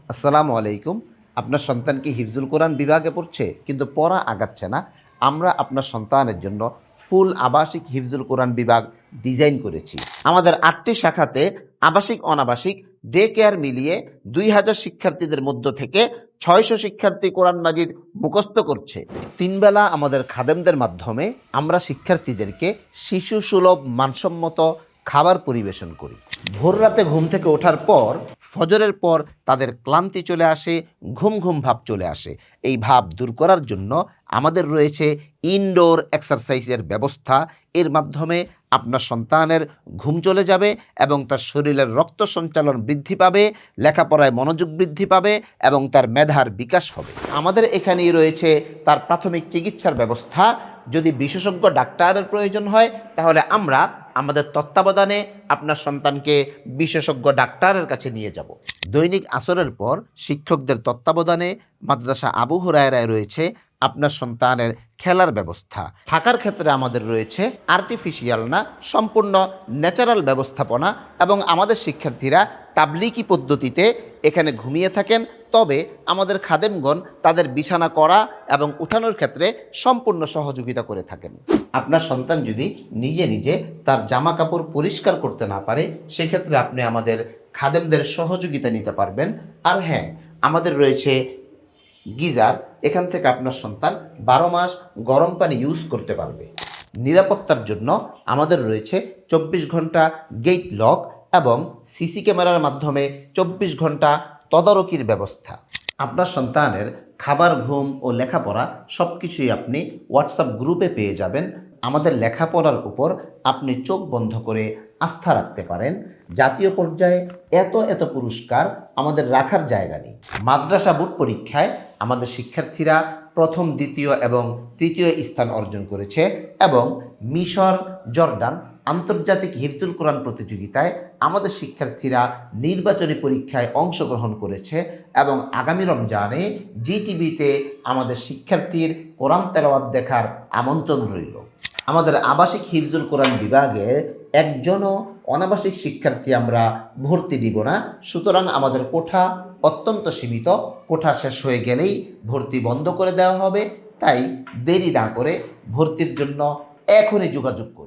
আসসালামু আলাইকুম। আপনার সন্তান কি হিফজুল কোরআন বিভাগে পড়ছে কিন্তু পড়া আগাচ্ছে না? আমরা আপনার সন্তানের জন্য ফুল আবাসিক হিফজুল কোরআন বিভাগ ডিজাইন করেছি। আমাদের ৮টি শাখাতে আবাসিক অনাবাসিক ডে কেয়ার মিলিয়ে ২,০০০ শিক্ষার্থীদের মধ্য থেকে ৬০০ শিক্ষার্থী কোরআন মাজিদ মুখস্থ করছে। ৩ বেলা আমাদের খাদেমদের মাধ্যমে আমরা শিক্ষার্থীদেরকে শিশু সুলভ মানসম্মত খাবার পরিবেশন করি। ভোর রাতে ঘুম থেকে ওঠার পর ফজরের পর তাদের ক্লান্তি চলে আসে, ঘুম ঘুম ভাব চলে আসে। এই ভাব দূর করার জন্য আমাদের রয়েছে ইনডোর এক্সারসাইজের ব্যবস্থা। এর মাধ্যমে আপনার সন্তানের ঘুম চলে যাবে এবং তার শরীরের রক্ত সঞ্চালন বৃদ্ধি পাবে, লেখাপড়ায় মনোযোগ বৃদ্ধি পাবে এবং তার মেধার বিকাশ হবে। আমাদের এখানেই রয়েছে তার প্রাথমিক চিকিৎসার ব্যবস্থা। যদি বিশেষজ্ঞ ডাক্তারের প্রয়োজন হয় তাহলে আমরা আমাদের তত্ত্বাবধানে আপনার সন্তানকে বিশেষজ্ঞ ডাক্তারের কাছে নিয়ে যাব। দৈনিক আসরের পর শিক্ষকদের তত্ত্বাবধানে মাদ্রাসা আবু হুরায়রায় রয়েছে আপনার সন্তানের খেলার ব্যবস্থা। থাকার ক্ষেত্রে আমাদের রয়েছে আর্টিফিশিয়াল না, সম্পূর্ণ ন্যাচারাল ব্যবস্থাপনা এবং আমাদের শিক্ষার্থীরা তাবলিকি পদ্ধতিতে এখানে ঘুমিয়ে থাকেন। তবে আমাদের খাদেমগণ তাদের বিছানা করা এবং উঠানোর ক্ষেত্রে সম্পূর্ণ সহযোগিতা করে থাকেন। আপনার সন্তান যদি নিজে নিজে তার জামা কাপড় পরিষ্কার করতে না পারে, সেক্ষেত্রে আপনি আমাদের খাদেমদের সহযোগিতা নিতে পারবেন। আর হ্যাঁ, আমাদের রয়েছে গিজার। এখান থেকে আপনার সন্তান ১২ মাস গরম পানি ইউজ করতে পারবে। নিরাপত্তার জন্য আমাদের রয়েছে ২৪ ঘন্টা গেট লক এবং সিসি ক্যামেরার মাধ্যমে ২৪ ঘন্টা তদারকির ব্যবস্থা। আপনার সন্তানের খাবার, ঘুম ও লেখাপড়া সব কিছুই আপনি হোয়াটসঅ্যাপ গ্রুপে পেয়ে যাবেন। আমাদের লেখাপড়ার উপর আপনি চোখ বন্ধ করে আস্থা রাখতে পারেন। জাতীয় পর্যায়ে এত এত পুরস্কার আমাদের রাখার জায়গা নেই। মাদ্রাসা বোর্ড পরীক্ষায় আমাদের শিক্ষার্থীরা প্রথম, দ্বিতীয় এবং তৃতীয় স্থান অর্জন করেছে এবং মিশর, জর্ডান আন্তর্জাতিক হিফজুল কোরআন প্রতিযোগিতায় আমাদের শিক্ষার্থীরা নির্বাচনী পরীক্ষায় অংশগ্রহণ করেছে এবং আগামী রমজানে জিটিভিতে আমাদের শিক্ষার্থীর কোরআন তেলাওয়াত দেখার আমন্ত্রণ রইল। আমাদের আবাসিক হিফজুল কোরআন বিভাগে একজনও অনাবাসিক শিক্ষার্থী আমরা ভর্তি দিব না। সুতরাং আমাদের কোঠা অত্যন্ত সীমিত। কোঠা শেষ হয়ে গেলেই ভর্তি বন্ধ করে দেওয়া হবে। তাই দেরি না করে ভর্তির জন্য এখনই যোগাযোগ করুন।